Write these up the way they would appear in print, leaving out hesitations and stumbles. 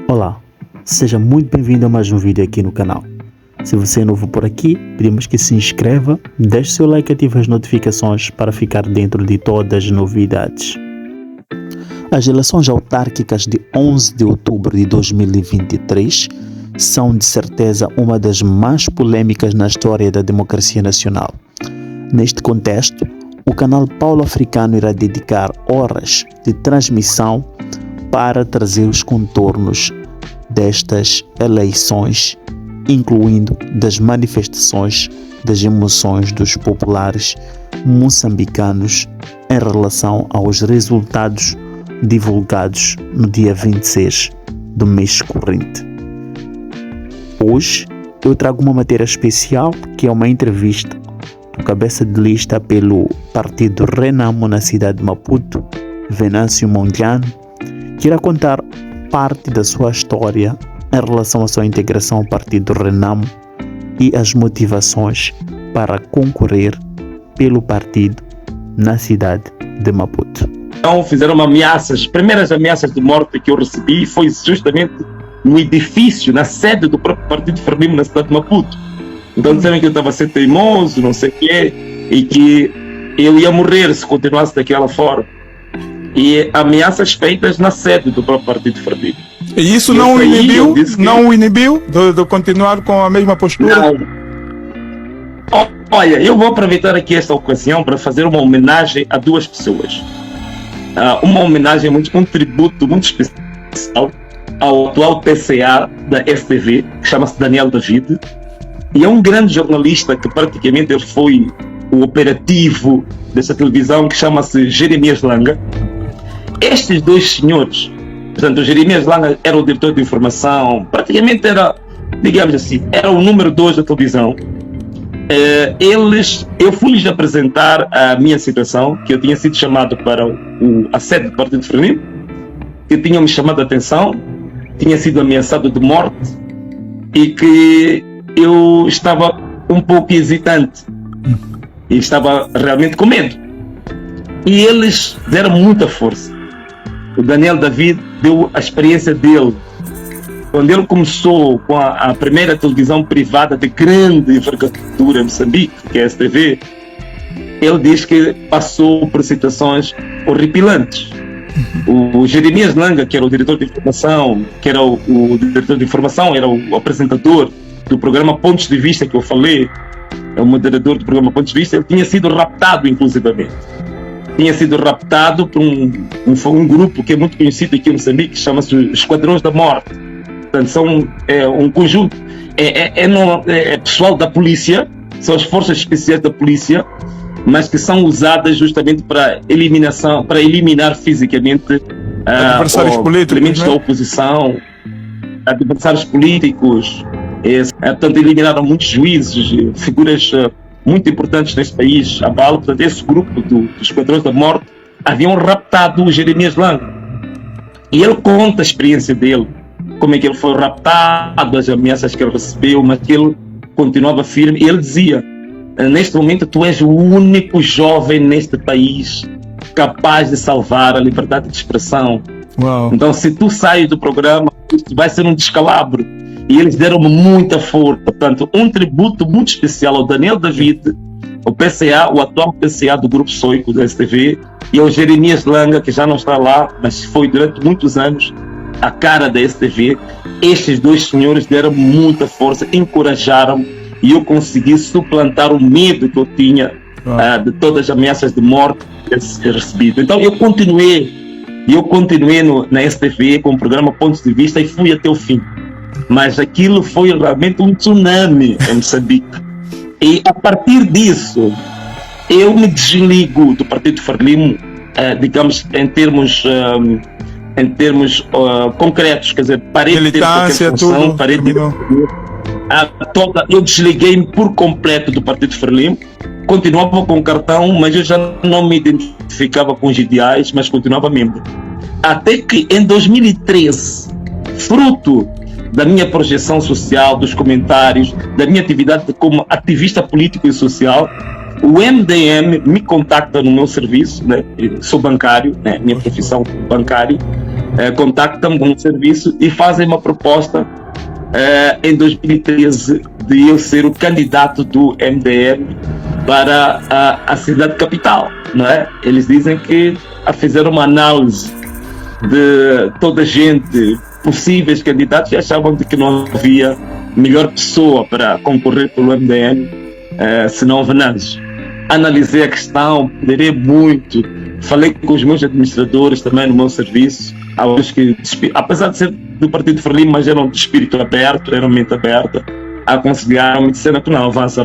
Olá, seja muito bem-vindo a mais um vídeo aqui no canal. Se você é novo por aqui, pedimos que se inscreva, deixe seu like e ative as notificações para ficar dentro de todas as novidades. As eleições autárquicas de 11 de outubro de 2023 são de certeza uma das mais polêmicas na história da democracia nacional. Neste contexto, o canal Paulo Africano irá dedicar horas de transmissão para trazer os contornos destas eleições, incluindo das manifestações das emoções dos populares moçambicanos em relação aos resultados divulgados no dia 26 do mês corrente. Hoje eu trago uma matéria especial, que é uma entrevista do cabeça de lista pelo partido Renamo na cidade de Maputo, Venâncio Mondlane, que irá contar parte da sua história em relação à sua integração ao partido Renamo e as motivações para concorrer pelo partido na cidade de Maputo. Então fizeram ameaças, as primeiras ameaças de morte que eu recebi foi justamente no edifício, na sede do próprio partido Frelimo na cidade de Maputo. Então disseram que eu estava a ser teimoso, não sei o quê, e que eu ia morrer se continuasse daquela forma. E ameaças feitas na sede do próprio partido Frelimo. E isso não o inibiu de continuar com a mesma postura? Não. Olha, eu vou aproveitar aqui esta ocasião para fazer uma homenagem a duas pessoas. Uma homenagem, um tributo muito especial ao atual PCA da STV, que chama-se Daniel David, e é um grande jornalista que praticamente ele foi o operativo dessa televisão, que chama-se Jeremias Langa. Estes dois senhores, portanto, o Jeremias Langa era o diretor de informação, praticamente era, digamos assim, era o número 2 da televisão. Eu fui-lhes apresentar a minha situação, que eu tinha sido chamado para a sede do partido Frelimo, que tinham me chamado a atenção, tinha sido ameaçado de morte e que eu estava um pouco hesitante e estava realmente com medo. E eles deram muita força. O Daniel David deu a experiência dele. Quando ele começou com a primeira televisão privada de grande envergadura em Moçambique, que é a STV, ele diz que passou por situações horripilantes. O Jeremias Langa, que era o diretor de informação, era o apresentador do programa Pontos de Vista, que eu falei, é o moderador do programa Pontos de Vista, ele tinha sido raptado, inclusivamente. Tinha sido raptado por um grupo que é muito conhecido aqui em Moçambique, que chama-se Esquadrões da Morte. Portanto, são um conjunto, é pessoal da polícia, são as forças especiais da polícia, mas que são usadas justamente para eliminar fisicamente adversários políticos, elementos da oposição, adversários políticos. Portanto, eliminaram muitos juízes, figuras muito importantes neste país. Portanto, esse grupo dos Esquadrões da Morte haviam raptado o Jeremias Langa. E ele conta a experiência dele, como é que ele foi raptado, as ameaças que ele recebeu, mas que ele continuava firme. E ele dizia: neste momento tu és o único jovem neste país capaz de salvar a liberdade de expressão. Uau. Então, se tu sais do programa, vai ser um descalabro. E eles deram-me muita força. Portanto, um tributo muito especial ao Daniel David, o PCA, o atual PCA do Grupo Soico da STV, e ao Jeremias Langa, que já não está lá, mas foi durante muitos anos a cara da STV. Estes dois senhores deram muita força, encorajaram-me, e eu consegui suplantar o medo que eu tinha de todas as ameaças de morte que eu recebido. Então eu continuei na STV com o programa Pontos de Vista e fui até o fim. Mas aquilo foi realmente um tsunami em Moçambique. E a partir disso, eu me desligo do partido Frelimo, digamos, em termos concretos, quer dizer, parei de ter qualquer função, eu desliguei-me por completo do partido Frelimo, continuava com o cartão, mas eu já não me identificava com os ideais, mas continuava membro. Até que em 2013, fruto da minha projeção social, dos comentários, da minha atividade como ativista político e social, o MDM me contacta no meu serviço, né? Eu sou bancário, né? Minha profissão bancário, contactam-me com o serviço e fazem uma proposta em 2013 de eu ser o candidato do MDM para a cidade capital, não é? Eles dizem que fizeram uma análise de toda a gente, possíveis candidatos, e achavam de que não havia melhor pessoa para concorrer pelo MDM senão Venâncio. Analisei a questão, ponderei muito, falei com os meus administradores também no meu serviço, alguns que, apesar de ser do Partido Frelimo, mas eram de espírito aberto, eram mente aberta, aconselharam-me, disseram que não, avança,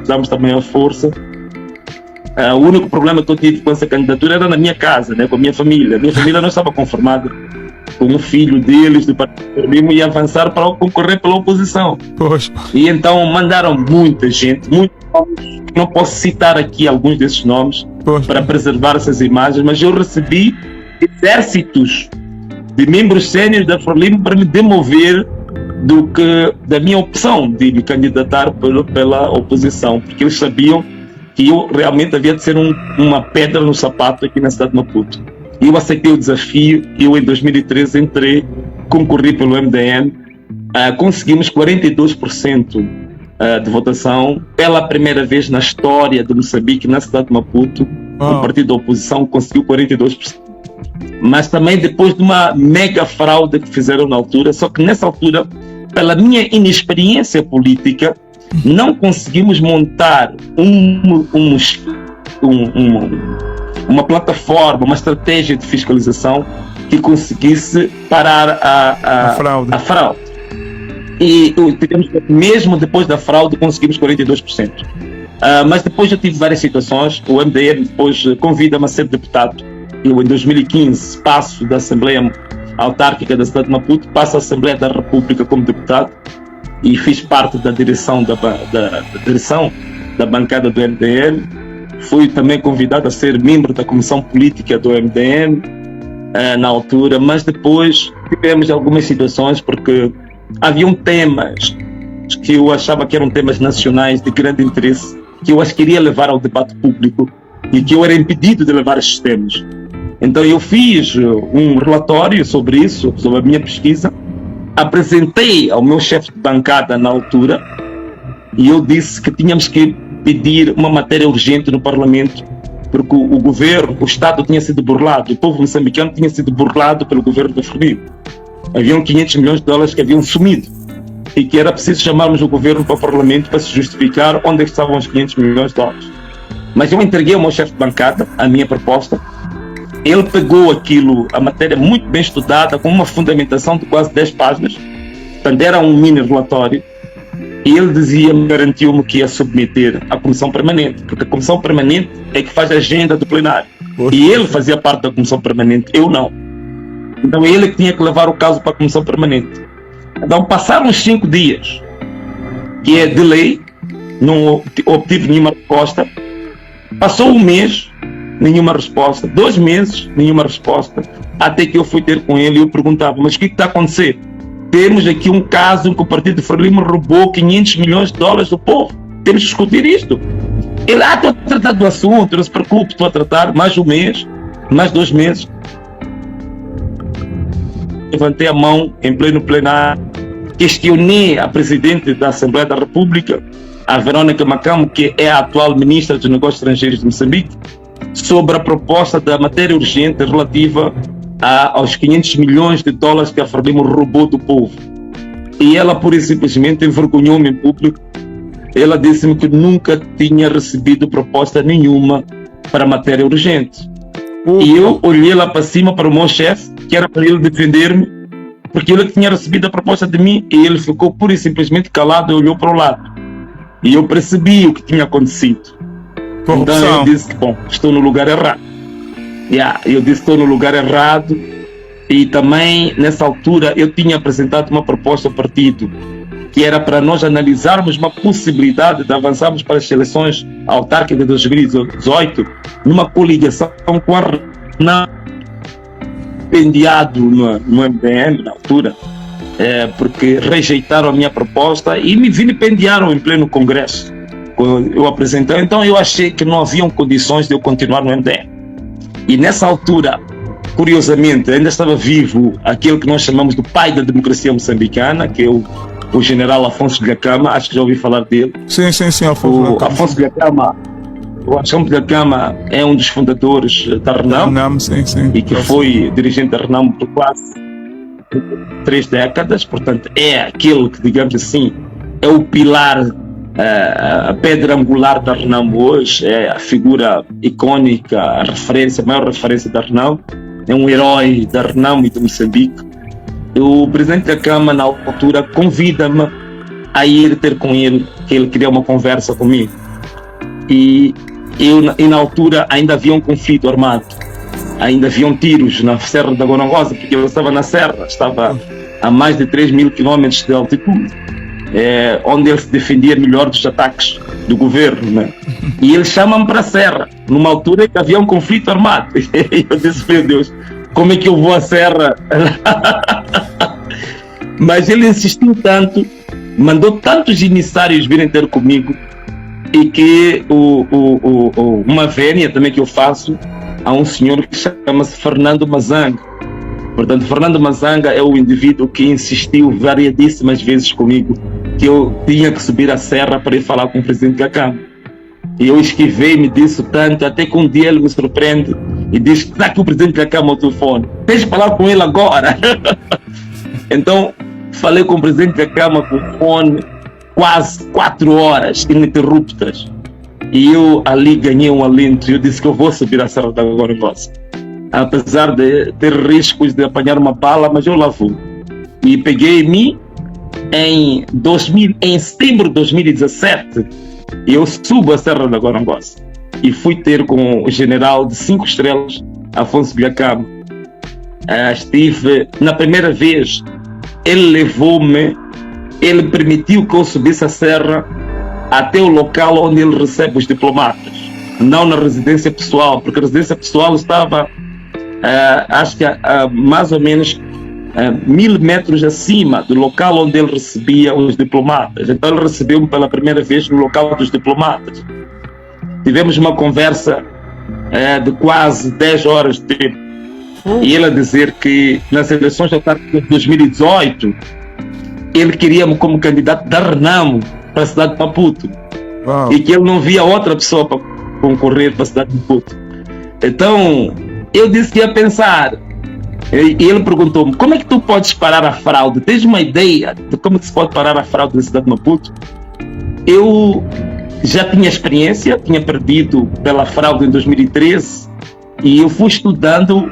damos também a força. O único problema que eu tive com essa candidatura era na minha casa, né, com a minha família. A minha família não estava conformada com o filho deles do Partido Frelimo e avançar para concorrer pela oposição. Poxa. E então mandaram muita gente, muitos nomes, não posso citar aqui alguns desses nomes, Poxa, para preservar essas imagens, mas eu recebi exércitos de membros séniores da Frelimo para me demover da minha opção de me candidatar pela oposição, porque eles sabiam que eu realmente havia de ser uma pedra no sapato aqui na cidade de Maputo. Eu aceitei o desafio, eu em 2013 concorri pelo MDM, conseguimos 42% de votação, pela primeira vez na história de Moçambique, na cidade de Maputo, o partido da oposição conseguiu 42%. Mas também depois de uma mega fraude que fizeram na altura, só que nessa altura, pela minha inexperiência política, não conseguimos montar uma plataforma, uma estratégia de fiscalização que conseguisse parar a fraude. E mesmo depois da fraude conseguimos 42%. Mas depois eu tive várias situações. O MDM depois convida-me a ser deputado. Eu em 2015 passo da Assembleia Autárquica da cidade de Maputo, passo à Assembleia da República como deputado e fiz parte da direção da bancada do MDM. Fui também convidado a ser membro da comissão política do MDM na altura, mas depois tivemos algumas situações porque haviam temas que eu achava que eram temas nacionais de grande interesse, que eu as queria levar ao debate público e que eu era impedido de levar esses temas. Então eu fiz um relatório sobre isso, sobre a minha pesquisa, apresentei ao meu chefe de bancada na altura e eu disse que tínhamos que pedir uma matéria urgente no Parlamento porque o governo, o Estado tinha sido burlado, o povo moçambicano tinha sido burlado pelo governo do Frelimo. Haviam 500 milhões de dólares que haviam sumido e que era preciso chamarmos o governo para o Parlamento para se justificar onde estavam os 500 milhões de dólares. Mas eu entreguei ao meu chefe de bancada a minha proposta. Ele pegou aquilo, a matéria muito bem estudada, com uma fundamentação de quase 10 páginas, portanto era um mini relatório, e ele garantiu-me que ia submeter à Comissão Permanente, porque a Comissão Permanente é que faz a agenda do plenário. Poxa. E ele fazia parte da Comissão Permanente, eu não. Então ele que tinha que levar o caso para a Comissão Permanente. Então passaram uns 5 dias, que é de lei, não obtive nenhuma resposta. Passou um mês, nenhuma resposta. 2 meses, nenhuma resposta. Até que eu fui ter com ele e eu perguntava, mas o que está a acontecer? Temos aqui um caso em que o Partido Frelimo roubou 500 milhões de dólares do povo. Temos que discutir isto. Ele, estou a tratar do assunto, não se preocupe, estou a tratar. Mais um mês, mais 2 meses. Levantei a mão em pleno plenário, questionei a Presidente da Assembleia da República, a Verônica Macamo, que é a atual Ministra dos Negócios Estrangeiros de Moçambique, sobre a proposta da matéria urgente relativa aos 500 milhões de dólares que a Frelimo roubou do povo. E ela, pura e simplesmente, envergonhou-me em público. Ela disse-me que nunca tinha recebido proposta nenhuma para matéria urgente. E eu olhei lá para cima para o meu chefe, que era para ele defender-me, porque ele tinha recebido a proposta de mim, e ele ficou pura e simplesmente calado e olhou para o lado. E eu percebi o que tinha acontecido. Então eu disse que, estou no lugar errado. Eu disse que estou no lugar errado, e também nessa altura eu tinha apresentado uma proposta ao partido, que era para nós analisarmos uma possibilidade de avançarmos para as eleições autárquicas de 2018 numa coligação com a Renan, pendiado no MDM na altura, porque rejeitaram a minha proposta e me vilipendiaram em pleno congresso. Eu apresentei, então eu achei que não haviam condições de eu continuar no MDM. E nessa altura curiosamente, ainda estava vivo aquele que nós chamamos do pai da democracia moçambicana, que é o general Afonso Dhlakama. Acho que já ouvi falar dele. Sim, Afonso Dhlakama. O Afonso Dhlakama é um dos fundadores da RENAM, sim. E que foi dirigente da RENAM por quase 3 décadas. Portanto, é aquele que, digamos assim, é o pilar, a pedra angular da RENAM hoje, é a figura icônica, a maior referência da RENAM, é um herói da RENAM e de Moçambique. O presidente da Câmara, na altura, convida-me a ir ter com ele, que ele queria uma conversa comigo. E na altura ainda havia um conflito armado, ainda haviam tiros na Serra da Gorongosa, porque eu estava na Serra, estava a mais de 3.000 km de altitude, onde ele se defendia melhor dos ataques do governo, né? E ele chama-me para a Serra, numa altura que havia um conflito armado. E eu disse, meu Deus, como é que eu vou à Serra? Mas ele insistiu tanto, mandou tantos emissários virem ter comigo, e que uma vénia também que eu faço a um senhor que chama-se Fernando Mazanga. Portanto, Fernando Mazanga é o indivíduo que insistiu variedíssimas vezes comigo que eu tinha que subir a serra para ir falar com o presidente da Câmara. E eu esquivei-me disso tanto, até que um dia ele me surpreende e diz: está aqui o presidente da Câmara ao telefone, tens de falar com ele agora. Então, falei com o presidente da Câmara por fone quase 4 horas ininterruptas. E eu ali ganhei um alento e eu disse que eu vou subir a Serra da Gorongosa. Apesar de ter riscos de apanhar uma bala, mas eu lá vou. E peguei-me em setembro de 2017, e eu subo a Serra da Gorongosa. E fui ter com o general de 5 estrelas, Afonso Dhlakama. Estive, na primeira vez, ele permitiu que eu subisse a serra até o local onde ele recebe os diplomatas, não na residência pessoal, porque a residência pessoal estava, acho que mais ou menos 1.000 metros acima do local onde ele recebia os diplomatas. Então ele recebeu-me pela primeira vez no local dos diplomatas. Tivemos uma conversa de quase 10 horas de tempo, e ele a dizer que nas eleições autárquicas de 2018 ele queria-me como candidato da RENAM para a cidade de Maputo. Uau. E que ele não via outra pessoa para concorrer para a cidade de Maputo. Então eu disse que ia pensar, e ele perguntou-me: como é que tu podes parar a fraude? Tens uma ideia de como que se pode parar a fraude na cidade de Maputo? Eu já tinha experiência, tinha perdido pela fraude em 2013, e eu fui estudando,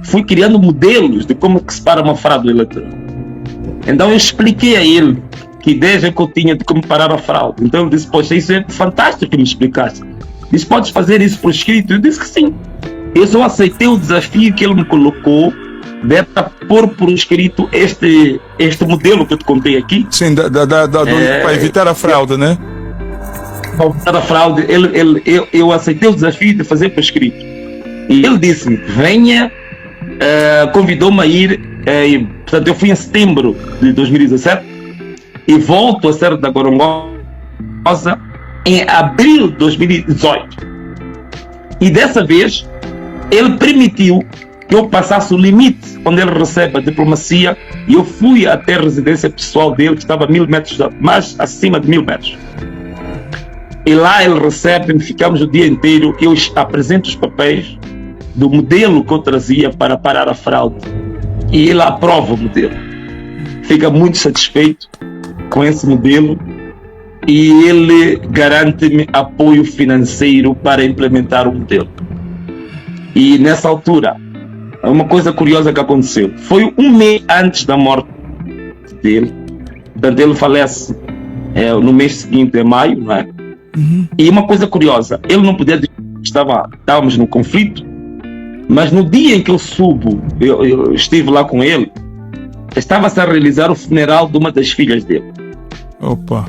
fui criando modelos de como que se para uma fraude eleitoral. Então eu expliquei a ele que ideia que eu tinha de como parar a fraude. Então ele disse: poxa, isso é fantástico que me explicaste. Disse: podes fazer isso por escrito? Eu disse que sim. Eu só aceitei o desafio que ele me colocou de pôr por escrito este modelo que eu te contei aqui. Sim, para evitar a fraude, né? Para evitar a fraude, eu aceitei o desafio de fazer por escrito. E ele disse-me: venha, convidou-me a ir. Portanto, eu fui em setembro de 2017 e volto a Serra da Gorongosa em abril de 2018. E dessa vez ele permitiu que eu passasse o limite onde ele recebe a diplomacia, e eu fui até a residência pessoal dele, que estava a 1.000 metros, mais acima de 1.000 metros. E lá ele recebe-me, ficamos o dia inteiro, eu apresento os papéis do modelo que eu trazia para parar a fraude. E ele aprova o modelo. Fica muito satisfeito com esse modelo e ele garante-me apoio financeiro para implementar o modelo. E nessa altura, uma coisa curiosa que aconteceu. Foi um mês antes da morte dele. Portanto, ele falece no mês seguinte, em maio, não é? Uhum. E uma coisa curiosa, ele não podia dizer que estávamos no conflito, mas no dia em que eu subo, eu estive lá com ele, estava-se a realizar o funeral de uma das filhas dele. Opa!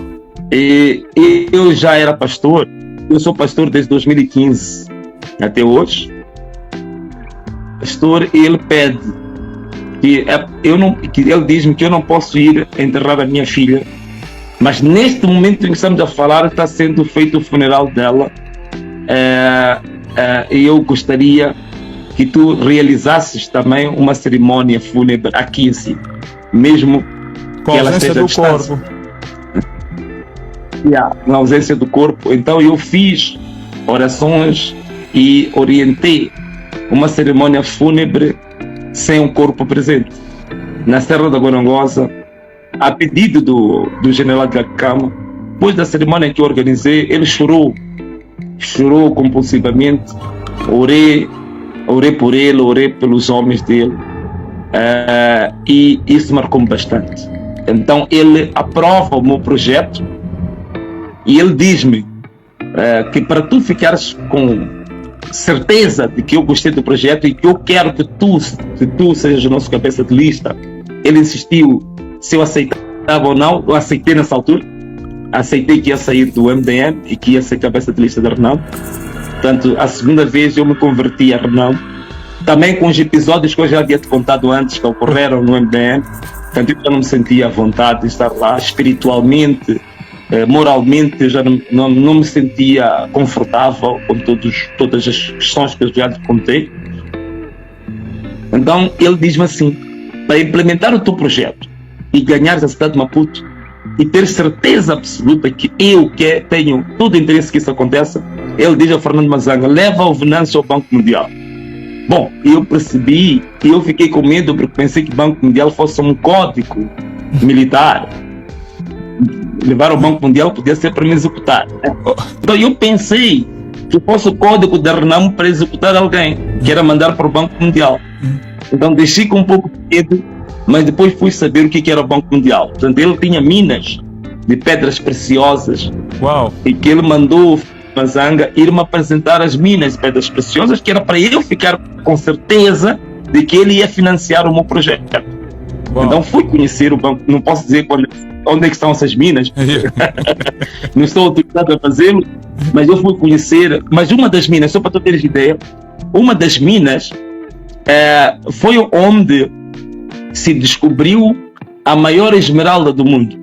E eu já era pastor, eu sou pastor desde 2015 até hoje. Pastor, ele pede que ele diz-me que eu não posso ir enterrar a minha filha, mas neste momento em que estamos a falar está sendo feito o funeral dela, e eu gostaria que tu realizasses também uma cerimônia fúnebre aqui em si, mesmo Com que a ela ausência esteja à do distância. corpo. Na ausência do corpo. Então eu fiz orações e orientei uma cerimônia fúnebre sem o corpo presente, na Serra da Gorongosa, a pedido do general de Acama. Depois da cerimônia que eu organizei, ele chorou compulsivamente. Orei por ele, orei pelos homens dele, e isso marcou-me bastante. Então ele aprova o meu projeto e ele diz-me que para tu ficares com certeza de que eu gostei do projeto e que eu quero que tu sejas o nosso cabeça de lista, ele insistiu se eu aceitava ou não. Eu aceitei nessa altura, aceitei que ia sair do MDM e que ia ser cabeça de lista da Renamo. Portanto, a segunda vez eu me converti a Renamo, também com os episódios que eu já havia te contado antes, que ocorreram no MDM. Portanto, eu já não me sentia à vontade de estar lá espiritualmente, moralmente, eu já não me sentia confortável com todas as questões que eu já te contei. Então ele diz-me assim: para implementar o teu projeto e ganhares a cidade de Maputo e ter certeza absoluta que eu tenho todo o interesse que isso aconteça, ele diz ao Fernando Mazanga: leva o Venâncio ao Banco Mundial. Bom, eu percebi e eu fiquei com medo, porque pensei que o Banco Mundial fosse um código militar. Levar ao Banco Mundial podia ser para me executar. Então eu pensei que fosse o código da Renamo para executar alguém, que era mandar para o Banco Mundial. Então deixei com um pouco de medo, mas depois fui saber o que era o Banco Mundial. Portanto, ele tinha minas de pedras preciosas. Uau. E que ele mandou Mazanga ir-me apresentar as minas de pedras preciosas, que era para eu ficar com certeza de que ele ia financiar o meu projeto. Uau. Então fui conhecer o banco, não posso dizer onde é que estão essas minas, não estou autorizado a fazê-lo, mas eu fui conhecer. Mas uma das minas, só para tu teres ideia, uma das minas foi onde se descobriu a maior esmeralda do mundo.